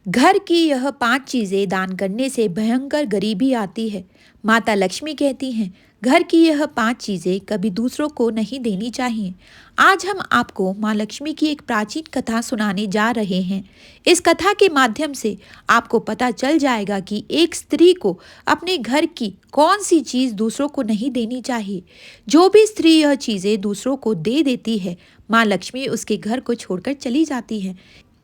घर की यह 5 चीजें दान करने से भयंकर गरीबी आती है। माता लक्ष्मी कहती हैं, घर की यह 5 चीजें कभी दूसरों को नहीं देनी चाहिए। आज हम आपको माँ लक्ष्मी की एक प्राचीन कथा सुनाने जा रहे हैं। इस कथा के माध्यम से आपको पता चल जाएगा कि एक स्त्री को अपने घर की कौन सी चीज दूसरों को नहीं देनी चाहिए। जो भी स्त्री यह चीजें दूसरों को दे देती है, माँ लक्ष्मी उसके घर को छोड़कर चली जाती है।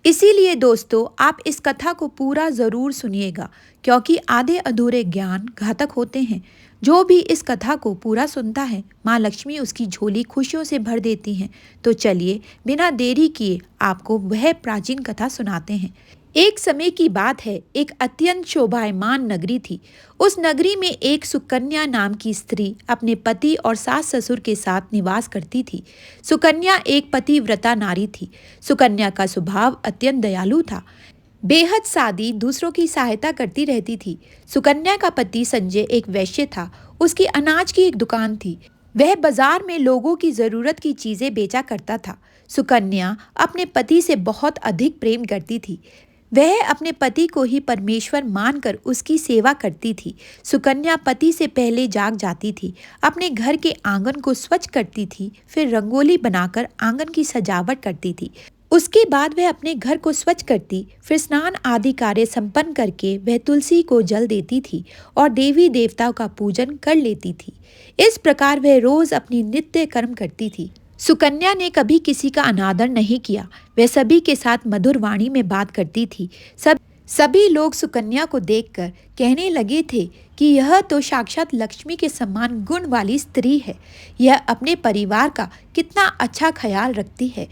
इसीलिए दोस्तों, आप इस कथा को पूरा ज़रूर सुनिएगा, क्योंकि आधे अधूरे ज्ञान घातक होते हैं। जो भी इस कथा को पूरा सुनता है, माँ लक्ष्मी उसकी झोली खुशियों से भर देती हैं। तो चलिए बिना देरी किए आपको वह प्राचीन कथा सुनाते हैं। एक समय की बात है, एक अत्यंत शोभायमान नगरी थी। उस नगरी में एक सुकन्या नाम की स्त्री अपने पति और सास ससुर के साथ निवास करती थी। सुकन्या एक पतिव्रता नारी थी। सुकन्या का स्वभाव अत्यंत दयालु था। बेहद सादी, दूसरों की सहायता करती रहती थी। सुकन्या का पति संजय एक वैश्य था। उसकी अनाज की एक दुकान थी। वह बाजार में लोगों की जरूरत की चीजें बेचा करता था। सुकन्या अपने पति से बहुत अधिक प्रेम करती थी। वह अपने पति को ही परमेश्वर मानकर उसकी सेवा करती थी। सुकन्या पति से पहले जाग जाती थी, अपने घर के आंगन को स्वच्छ करती थी, फिर रंगोली बनाकर आंगन की सजावट करती थी। उसके बाद वह अपने घर को स्वच्छ करती, फिर स्नान आदि कार्य संपन्न करके वह तुलसी को जल देती थी और देवी देवताओं का पूजन कर लेती थी। इस प्रकार वह रोज अपनी नित्य कर्म करती थी। सुकन्या ने कभी किसी का अनादर नहीं किया। वह सभी के साथ मधुर वाणी में बात करती थी। सभी लोग सुकन्या को देखकर कहने लगे थे कि यह तो साक्षात लक्ष्मी के समान गुण वाली स्त्री है। यह अपने परिवार का कितना अच्छा ख्याल रखती है।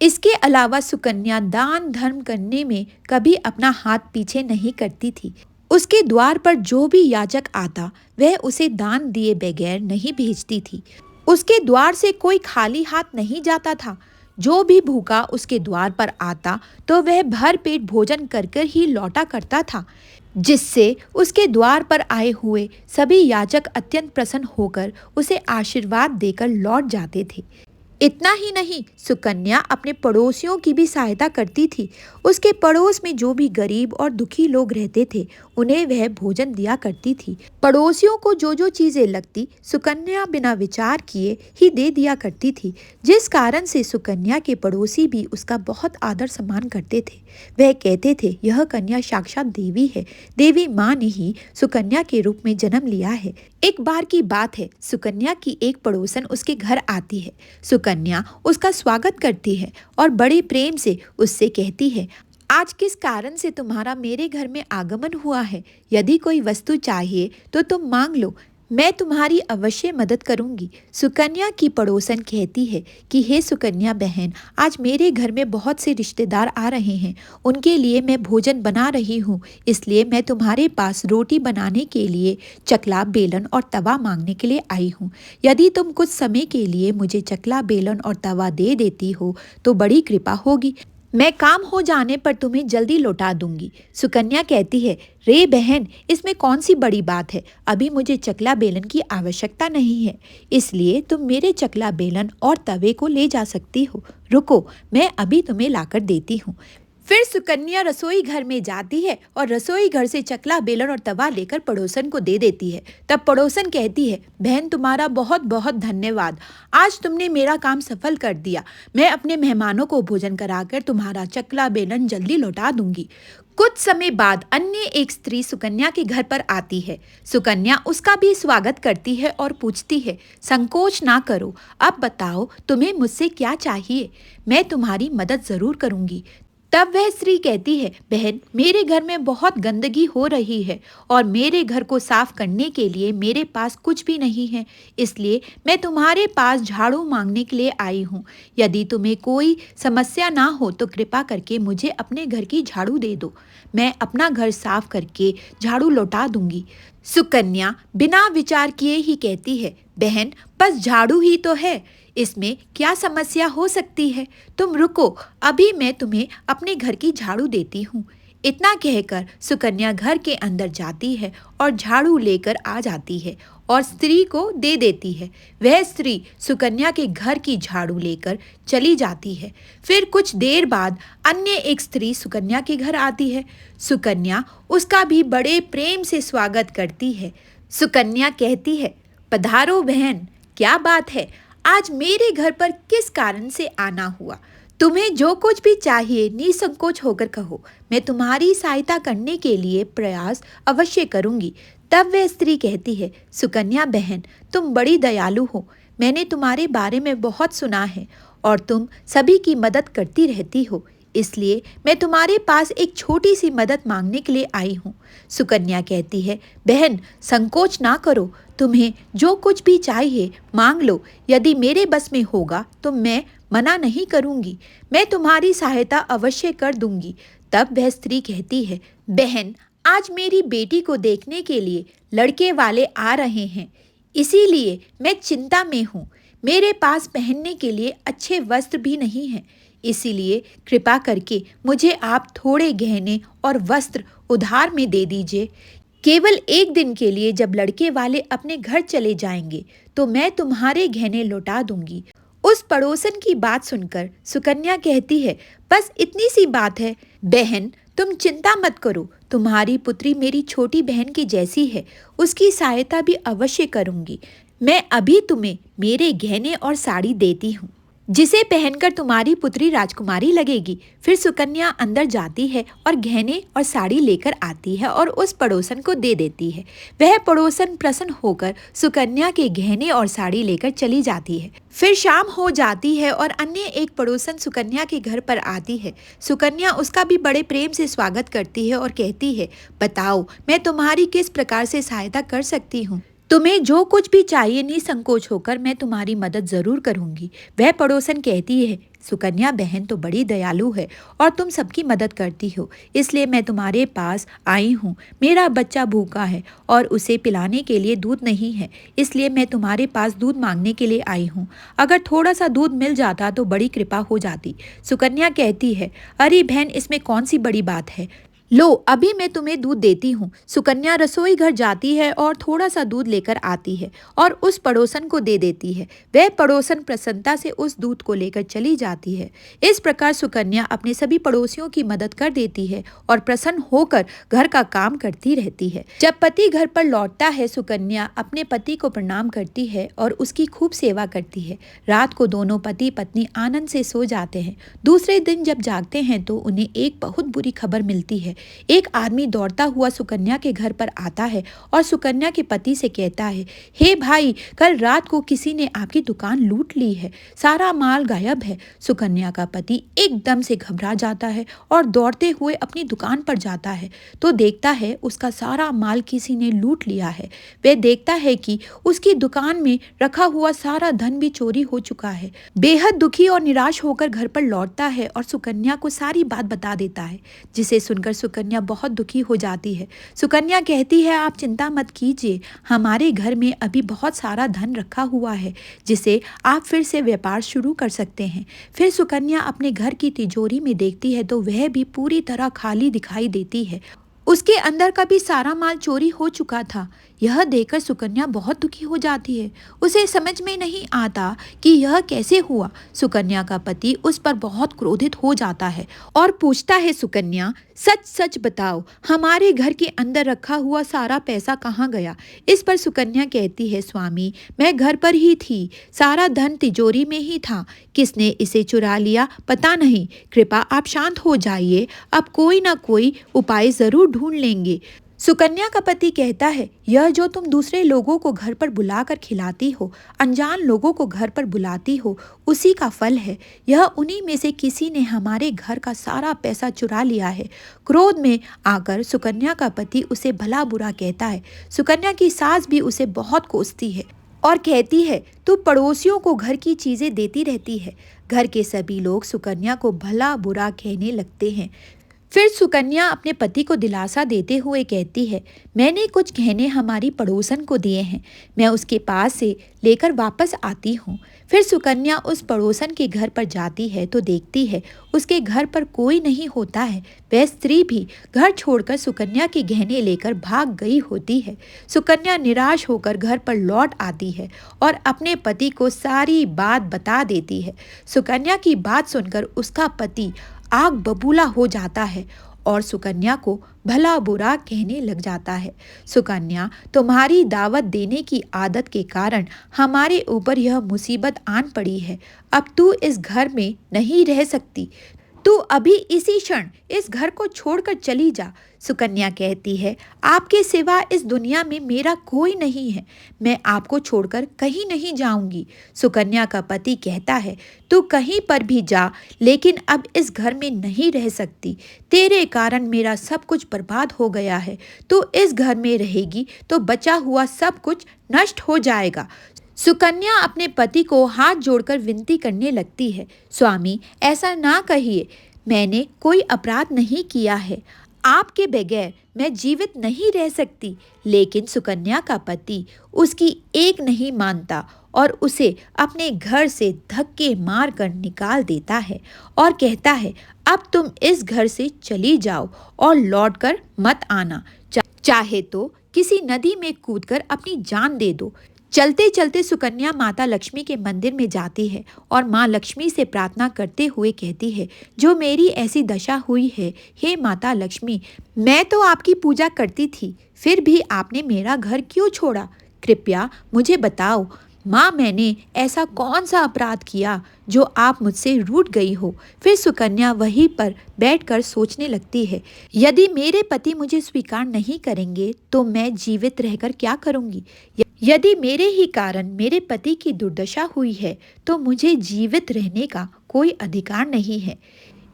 इसके अलावा सुकन्या दान धर्म करने में कभी अपना हाथ पीछे नहीं करती थी। उसके द्वार पर जो भी याचक आता, वह उसे दान दिए बगैर नहीं भेजती थी। उसके द्वार से कोई खाली हाथ नहीं जाता था। जो भी भूखा उसके द्वार पर आता तो वह भर पेट भोजन कर कर ही लौटा करता था, जिससे उसके द्वार पर आए हुए सभी याचक अत्यंत प्रसन्न होकर उसे आशीर्वाद देकर लौट जाते थे। इतना ही नहीं, सुकन्या अपने पड़ोसियों की भी सहायता करती थी। उसके पड़ोस में जो भी गरीब और दुखी लोग रहते थे, उन्हें वह भोजन दिया करती थी। पड़ोसियों को जो जो चीजें लगती, सुकन्या बिना विचार किए ही दे दिया करती थी, जिस कारण से सुकन्या के पड़ोसी भी उसका बहुत आदर सम्मान करते थे। वह कहते थे, यह कन्या साक्षात देवी है। देवी माँ ने ही सुकन्या के रूप में जन्म लिया है। एक बार की बात है, सुकन्या की एक पड़ोसन उसके घर आती है। सुकन्या उसका स्वागत करती है और बड़े प्रेम से उससे कहती है, आज किस कारण से तुम्हारा मेरे घर में आगमन हुआ है? यदि कोई वस्तु चाहिए तो तुम मांग लो, मैं तुम्हारी अवश्य मदद करूंगी। सुकन्या की पड़ोसन कहती है कि हे सुकन्या बहन, आज मेरे घर में बहुत से रिश्तेदार आ रहे हैं। उनके लिए मैं भोजन बना रही हूँ, इसलिए मैं तुम्हारे पास रोटी बनाने के लिए चकला, बेलन और तवा मांगने के लिए आई हूँ। यदि तुम कुछ समय के लिए मुझे चकला, बेलन और तवा दे देती हो तो बड़ी कृपा होगी। मैं काम हो जाने पर तुम्हें जल्दी लौटा दूंगी। सुकन्या कहती है, रे बहन, इसमें कौन सी बड़ी बात है? अभी मुझे चकला बेलन की आवश्यकता नहीं है, इसलिए तुम मेरे चकला बेलन और तवे को ले जा सकती हो। रुको, मैं अभी तुम्हें लाकर देती हूँ। फिर सुकन्या रसोई घर में जाती है और रसोई घर से चकला, बेलन और तवा लेकर पड़ोसन को दे देती है। तब पड़ोसन कहती है, बहन तुम्हारा बहुत बहुत धन्यवाद। आज तुमने मेरा काम सफल कर दिया। मैं अपने मेहमानों को भोजन कराकर तुम्हारा चकला, बेलन जल्दी लौटा दूंगी। कुछ समय बाद अन्य एक स्त्री सुकन्या के घर पर आती है। सुकन्या उसका भी स्वागत करती है और पूछती है, संकोच ना करो, अब बताओ तुम्हें मुझसे क्या चाहिए? मैं तुम्हारी मदद जरूर करूंगी। तब वह स्त्री कहती है, बहन, मेरे घर में बहुत गंदगी हो रही है और मेरे घर को साफ करने के लिए मेरे पास कुछ भी नहीं है, इसलिए मैं तुम्हारे पास झाड़ू मांगने के लिए आई हूँ। यदि तुम्हें कोई समस्या ना हो तो कृपा करके मुझे अपने घर की झाड़ू दे दो। मैं अपना घर साफ करके झाड़ू लौटा दूंगी। सुकन्या बिना विचार किए ही कहती है, बहन, बस झाड़ू ही तो है, इसमें क्या समस्या हो सकती है? तुम रुको, अभी मैं तुम्हें अपने घर की झाड़ू देती हूँ। इतना कहकर सुकन्या घर के अंदर जाती है और झाड़ू लेकर आ जाती है और स्त्री को दे देती है। वह स्त्री सुकन्या के घर की झाड़ू लेकर चली जाती है। फिर कुछ देर बाद अन्य एक स्त्री सुकन्या के घर आती है। सुकन्या उसका भी बड़े प्रेम से स्वागत करती है। सुकन्या कहती है, पधारो बहन, क्या बात है, आज मेरे घर पर किस कारण से आना हुआ? तुम्हें जो कुछ भी चाहिए निसंकोच होकर कहो, मैं तुम्हारी सहायता करने के लिए प्रयास अवश्य करूंगी। तब वह स्त्री कहती है, सुकन्या बहन, तुम बड़ी दयालु हो। मैंने तुम्हारे बारे में बहुत सुना है और तुम सभी की मदद करती रहती हो, इसलिए मैं तुम्हारे पास एक छोटी सी मदद मांगने के लिए आई हूँ। सुकन्या कहती है, बहन संकोच ना करो, तुम्हें जो कुछ भी चाहिए मांग लो। यदि मेरे बस में होगा तो मैं मना नहीं करूँगी, मैं तुम्हारी सहायता अवश्य कर दूंगी। तब वह स्त्री कहती है, बहन आज मेरी बेटी को देखने के लिए लड़के वाले आ रहे हैं, इसीलिए मैं चिंता में हूँ। मेरे पास पहनने के लिए अच्छे वस्त्र भी नहीं हैं, इसीलिए कृपा करके मुझे आप थोड़े गहने और वस्त्र उधार में दे दीजिए। केवल एक दिन के लिए जब लड़के वाले अपने घर चले जाएंगे तो मैं तुम्हारे गहने लौटा दूंगी। उस पड़ोसन की बात सुनकर सुकन्या कहती है, बस इतनी सी बात है बहन, तुम चिंता मत करो, तुम्हारी पुत्री मेरी छोटी बहन की जैसी है, उसकी सहायता भी अवश्य करूंगी। मैं अभी तुम्हें मेरे गहने और साड़ी देती हूँ, जिसे पहनकर तुम्हारी पुत्री राजकुमारी लगेगी। फिर सुकन्या अंदर जाती है और गहने और साड़ी लेकर आती है और उस पड़ोसन को दे देती है। वह पड़ोसन प्रसन्न होकर सुकन्या के गहने और साड़ी लेकर चली जाती है। फिर शाम हो जाती है और अन्य एक पड़ोसन सुकन्या के घर पर आती है। सुकन्या उसका भी बड़े प्रेम से स्वागत करती है और कहती है, बताओ मैं तुम्हारी किस प्रकार से सहायता कर सकती हूँ? तुम्हें जो कुछ भी चाहिए निसंकोच होकर मैं तुम्हारी मदद जरूर करूंगी। वह पड़ोसन कहती है, सुकन्या बहन तो बड़ी दयालु है और तुम सबकी मदद करती हो, इसलिए मैं तुम्हारे पास आई हूँ। मेरा बच्चा भूखा है और उसे पिलाने के लिए दूध नहीं है, इसलिए मैं तुम्हारे पास दूध मांगने के लिए आई हूँ। अगर थोड़ा सा दूध मिल जाता तो बड़ी कृपा हो जाती। सुकन्या कहती है, अरे बहन, इसमें कौन सी बड़ी बात है, लो अभी मैं तुम्हें दूध देती हूँ। सुकन्या रसोई घर जाती है और थोड़ा सा दूध लेकर आती है और उस पड़ोसन को दे देती है। वह पड़ोसन प्रसन्नता से उस दूध को लेकर चली जाती है। इस प्रकार सुकन्या अपने सभी पड़ोसियों की मदद कर देती है और प्रसन्न होकर घर का काम करती रहती है। जब पति घर पर लौटता है, सुकन्या अपने पति को प्रणाम करती है और उसकी खूब सेवा करती है। रात को दोनों पति पत्नी आनंद से सो जाते हैं। दूसरे दिन जब जागते हैं तो उन्हें एक बहुत बुरी खबर मिलती है। एक आदमी दौड़ता हुआ सुकन्या के घर पर आता है और सुकन्या के पति से कहता है, हे भाई, कल रात को किसी ने आपकी दुकान लूट ली है, सारा माल गायब है। सुकन्या का पति एकदम से घबरा जाता है और दौड़ते हुए अपनी दुकान पर जाता है तो देखता है उसका सारा माल किसी ने लूट लिया है। वह देखता है कि उसकी दुकान में रखा हुआ सारा धन भी चोरी हो चुका है। बेहद दुखी और निराश होकर घर पर लौटता है और सुकन्या को सारी बात बता देता है, जिसे सुनकर सुकन्या बहुत दुखी हो जाती है। सुकन्या कहती है, आप चिंता मत कीजिए, हमारे घर में अभी बहुत सारा धन रखा हुआ है, जिसे आप फिर से व्यापार शुरू कर सकते हैं। फिर सुकन्या अपने घर की तिजोरी में देखती है तो वह भी पूरी तरह खाली दिखाई देती है। उसके अंदर का भी सारा माल चोरी हो चुका था। यह देखकर सुकन्या बहुत दुखी हो जाती है। उसे समझ में नहीं आता कि यह कैसे हुआ। सुकन्या का पति उस पर बहुत क्रोधित हो जाता है और पूछता है, सुकन्या सच सच बताओ, हमारे घर के अंदर रखा हुआ सारा पैसा कहाँ गया? इस पर सुकन्या कहती है, स्वामी मैं घर पर ही थी, सारा धन तिजोरी में ही था, किसने इसे चुरा लिया पता नहीं। कृपा आप शांत हो जाइए, अब कोई ना कोई उपाय जरूर ढूंढ लेंगे। सुकन्या का पति कहता है, यह जो तुम दूसरे लोगों को घर पर बुलाकर खिलाती हो, अनजान लोगों को घर पर बुलाती हो, उसी का फल है। यह उन्हीं में से किसी ने हमारे घर का सारा पैसा चुरा लिया है। क्रोध में आकर सुकन्या का पति उसे भला बुरा कहता है। सुकन्या की सास भी उसे बहुत कोसती है और कहती है, तू पड़ोसियों को घर की चीजें देती रहती है। घर के सभी लोग सुकन्या को भला बुरा कहने लगते हैं। फिर सुकन्या अपने पति को दिलासा देते हुए कहती है, मैंने कुछ गहने हमारी पड़ोसन को दिए हैं, मैं उसके पास से लेकर वापस आती हूँ। फिर सुकन्या उस पड़ोसन के घर पर जाती है तो देखती है उसके घर पर कोई नहीं होता है। वह स्त्री भी घर छोड़कर सुकन्या के गहने लेकर भाग गई होती है। सुकन्या निराश होकर घर पर लौट आती है और अपने पति को सारी बात बता देती है। सुकन्या की बात सुनकर उसका पति आग बबूला हो जाता है और सुकन्या को भला बुरा कहने लग जाता है। सुकन्या, तुम्हारी दावत देने की आदत के कारण हमारे ऊपर यह मुसीबत आन पड़ी है। अब तू इस घर में नहीं रह सकती। तू अभी इसी क्षण इस घर को छोड़कर चली जा। सुकन्या कहती है, आपके सिवा इस दुनिया में मेरा कोई नहीं है, मैं आपको छोड़कर कहीं नहीं जाऊंगी। सुकन्या का पति कहता है, तू कहीं पर भी जा, लेकिन अब इस घर में नहीं रह सकती। तेरे कारण मेरा सब कुछ बर्बाद हो गया है। तू इस घर में रहेगी तो बचा हुआ सब कुछ नष्ट हो जाएगा। सुकन्या अपने पति को हाथ जोड़कर विनती करने लगती है, स्वामी, ऐसा ना कहिए, मैंने कोई अपराध नहीं किया है। आपके बगैर मैं जीवित नहीं रह सकती। लेकिन सुकन्या का पति उसकी एक नहीं मानता और उसे अपने घर से धक्के मारकर निकाल देता है और कहता है, अब तुम इस घर से चली जाओ और लौटकर मत आना। चाहे तो किसी नदी में कूदकर अपनी जान दे दो। चलते चलते सुकन्या माता लक्ष्मी के मंदिर में जाती है और माँ लक्ष्मी से प्रार्थना करते हुए कहती है, जो मेरी ऐसी दशा हुई है, हे माता लक्ष्मी, मैं तो आपकी पूजा करती थी, फिर भी आपने मेरा घर क्यों छोड़ा? कृपया मुझे बताओ माँ, मैंने ऐसा कौन सा अपराध किया जो आप मुझसे रूठ गई हो? फिर सुकन्या वहीं पर बैठकर सोचने लगती है, यदि मेरे पति मुझे स्वीकार नहीं करेंगे तो मैं जीवित रहकर क्या करूँगी? यदि मेरे ही कारण मेरे पति की दुर्दशा हुई है तो मुझे जीवित रहने का कोई अधिकार नहीं है।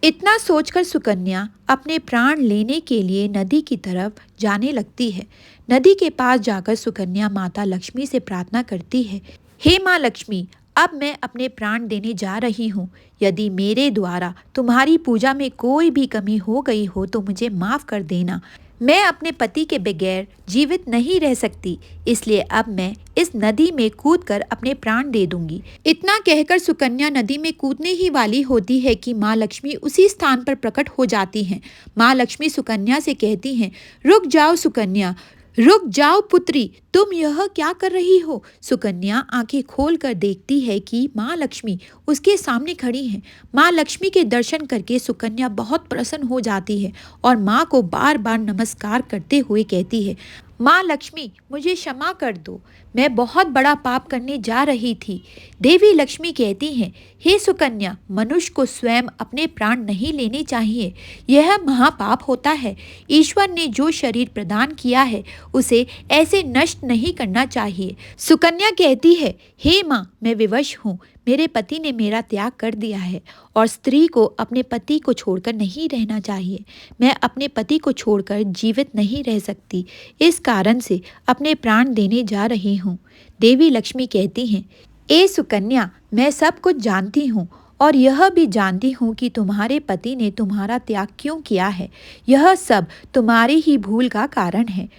इतना सोचकर सुकन्या अपने प्राण लेने के लिए नदी की तरफ जाने लगती है। नदी के पास जाकर सुकन्या माता लक्ष्मी से प्रार्थना करती है, हे माँ लक्ष्मी, अब मैं अपने प्राण देने जा रही हूँ। यदि मेरे द्वारा तुम्हारी पूजा में कोई भी कमी हो गई हो तो मुझे माफ़ कर देना। मैं अपने पति के बगैर जीवित नहीं रह सकती, इसलिए अब मैं इस नदी में कूदकर अपने प्राण दे दूंगी। इतना कहकर सुकन्या नदी में कूदने ही वाली होती है कि माँ लक्ष्मी उसी स्थान पर प्रकट हो जाती हैं। माँ लक्ष्मी सुकन्या से कहती हैं, रुक जाओ सुकन्या, रुक जाओ पुत्री, तुम यह क्या कर रही हो? सुकन्या आंखें खोलकर देखती है कि माँ लक्ष्मी उसके सामने खड़ी हैं। माँ लक्ष्मी के दर्शन करके सुकन्या बहुत प्रसन्न हो जाती है और माँ को बार बार नमस्कार करते हुए कहती है, माँ लक्ष्मी, मुझे क्षमा कर दो, मैं बहुत बड़ा पाप करने जा रही थी। देवी लक्ष्मी कहती हैं, हे सुकन्या, मनुष्य को स्वयं अपने प्राण नहीं लेने चाहिए, यह महापाप होता है। ईश्वर ने जो शरीर प्रदान किया है उसे ऐसे नष्ट नहीं करना चाहिए। सुकन्या कहती है, हे माँ, मैं विवश हूँ, मेरे पति ने मेरा त्याग कर दिया है और स्त्री को अपने पति को छोड़कर नहीं रहना चाहिए। मैं अपने पति को छोड़कर जीवित नहीं रह सकती, इस कारण से अपने प्राण देने जा रही हूँ। देवी लक्ष्मी कहती हैं, ए सुकन्या, मैं सब कुछ जानती हूँ और यह भी जानती हूँ कि तुम्हारे पति ने तुम्हारा त्याग क्यों किया है। यह सब तुम्हारी ही भूल का कारण है।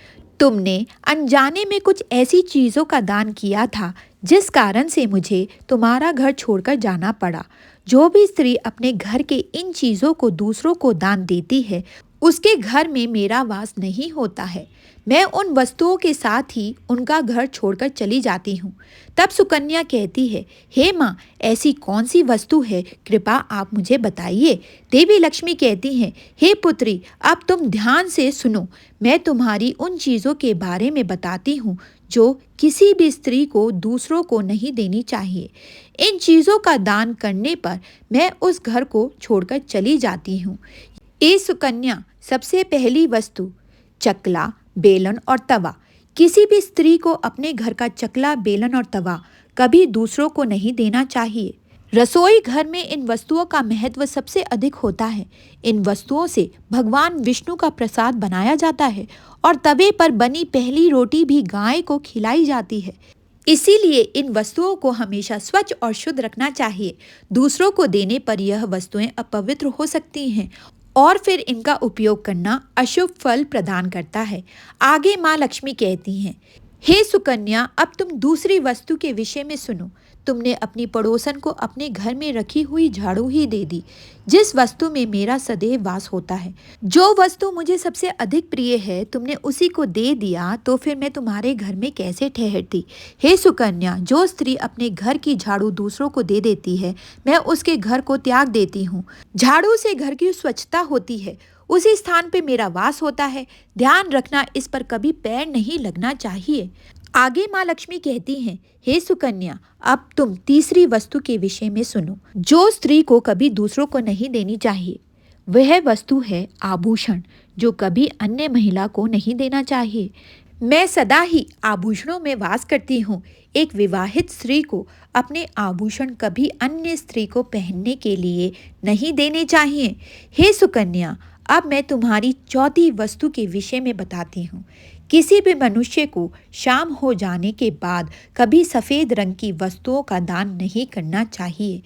तुमने अनजाने में कुछ ऐसी चीज़ों का दान किया था जिस कारण से मुझे तुम्हारा घर छोड़कर जाना पड़ा। जो भी स्त्री अपने घर के इन चीज़ों को दूसरों को दान देती है उसके घर में मेरा वास नहीं होता है। मैं उन वस्तुओं के साथ ही उनका घर छोड़कर चली जाती हूँ। तब सुकन्या कहती है, हे माँ, ऐसी कौन सी वस्तु है, कृपा आप मुझे बताइए। देवी लक्ष्मी कहती हैं, हे पुत्री, अब तुम ध्यान से सुनो, मैं तुम्हारी उन चीज़ों के बारे में बताती हूँ जो किसी भी स्त्री को दूसरों को नहीं देनी चाहिए। इन चीज़ों का दान करने पर मैं उस घर को छोड़कर चली जाती हूँ। ए सुकन्या, सबसे पहली वस्तु चकला, बेलन और तवा। किसी भी स्त्री को अपने घर का चकला, बेलन और तवा कभी दूसरों को नहीं देना चाहिए। रसोई घर में इन वस्तुओं का महत्व सबसे अधिक होता है। इन वस्तुओं से भगवान विष्णु का प्रसाद बनाया जाता है और तवे पर बनी पहली रोटी भी गाय को खिलाई जाती है। इसीलिए इन वस्तुओं को हमेशा स्वच्छ और शुद्ध रखना चाहिए। दूसरों को देने पर यह वस्तुएं अपवित्र हो सकती हैं और फिर इनका उपयोग करना अशुभ फल प्रदान करता है। आगे माँ लक्ष्मी कहती हैं, हे सुकन्या, अब तुम दूसरी वस्तु के विषय में सुनो। तुमने अपनी पड़ोसन को अपने घर में रखी हुई झाड़ू ही दे दी, जिस वस्तु में मेरा सदैव वास होता है। जो वस्तु मुझे सबसे अधिक प्रिय है, तुमने उसी को दे दिया, तो फिर मैं तुम्हारे घर में कैसे ठहरती। हे सुकन्या, जो स्त्री अपने घर की झाड़ू दूसरों को दे देती है, मैं उसके घर को त्याग देती हूँ। झाड़ू से घर की स्वच्छता होती है, उसी स्थान पे मेरा वास होता है। ध्यान रखना, इस पर कभी पैर नहीं लगना चाहिए। आगे माँ लक्ष्मी कहती हैं, हे सुकन्या, अब तुम तीसरी वस्तु के विषय में सुनो, जो स्त्री को कभी दूसरों को नहीं देनी चाहिए। वह वस्तु है आभूषण, जो कभी अन्य महिला को नहीं देना चाहिए। मैं सदा ही आभूषणों में वास करती हूँ। एक विवाहित स्त्री को अपने आभूषण कभी अन्य स्त्री को पहनने के लिए नहीं देने चाहिए। हे सुकन्या, अब मैं तुम्हारी चौथी वस्तु के विषय में बताती हूँ। किसी भी मनुष्य को शाम हो जाने के बाद कभी सफ़ेद रंग की वस्तुओं का दान नहीं करना चाहिए,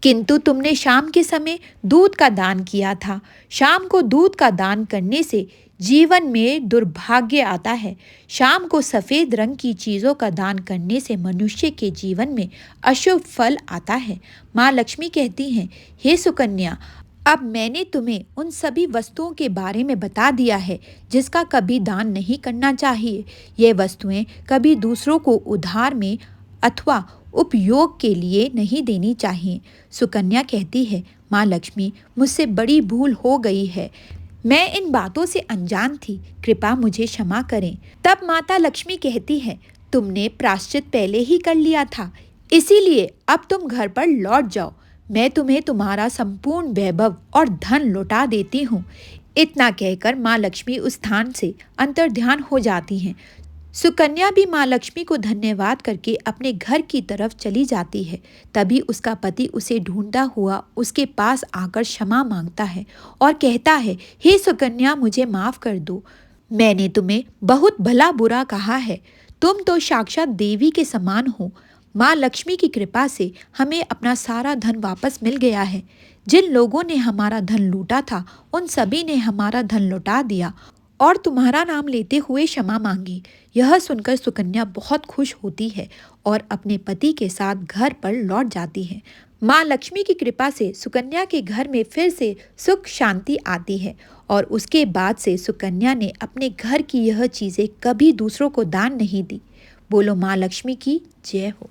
किंतु तुमने शाम के समय दूध का दान किया था। शाम को दूध का दान करने से जीवन में दुर्भाग्य आता है। शाम को सफ़ेद रंग की चीज़ों का दान करने से मनुष्य के जीवन में अशुभ फल आता है। माँ लक्ष्मी कहती हैं, हे सुकन्या, अब मैंने तुम्हें उन सभी वस्तुओं के बारे में बता दिया है जिसका कभी दान नहीं करना चाहिए। ये वस्तुएं कभी दूसरों को उधार में अथवा उपयोग के लिए नहीं देनी चाहिए। सुकन्या कहती है, माँ लक्ष्मी, मुझसे बड़ी भूल हो गई है। मैं इन बातों से अनजान थी, कृपा मुझे क्षमा करें। तब माता लक्ष्मी कहती है, तुमने प्रायश्चित पहले ही कर लिया था, इसीलिए अब तुम घर पर लौट जाओ। मैं तुम्हें तुम्हारा संपूर्ण वैभव और धन लौटा देती हूँ। इतना कहकर माँ लक्ष्मी उस स्थान से अंतर्ध्यान हो जाती हैं। सुकन्या भी माँ लक्ष्मी को धन्यवाद करके अपने घर की तरफ चली जाती है। तभी उसका पति उसे ढूंढता हुआ उसके पास आकर क्षमा मांगता है और कहता है, हे सुकन्या, मुझे माफ़ कर दो। मैंने तुम्हें बहुत भला बुरा कहा है। तुम तो साक्षात देवी के समान हो। माँ लक्ष्मी की कृपा से हमें अपना सारा धन वापस मिल गया है। जिन लोगों ने हमारा धन लूटा था, उन सभी ने हमारा धन लौटा दिया और तुम्हारा नाम लेते हुए क्षमा मांगी। यह सुनकर सुकन्या बहुत खुश होती है और अपने पति के साथ घर पर लौट जाती है। माँ लक्ष्मी की कृपा से सुकन्या के घर में फिर से सुख शांति आती है और उसके बाद से सुकन्या ने अपने घर की यह चीज़ें कभी दूसरों को दान नहीं दी। बोलो माँ लक्ष्मी की जय हो।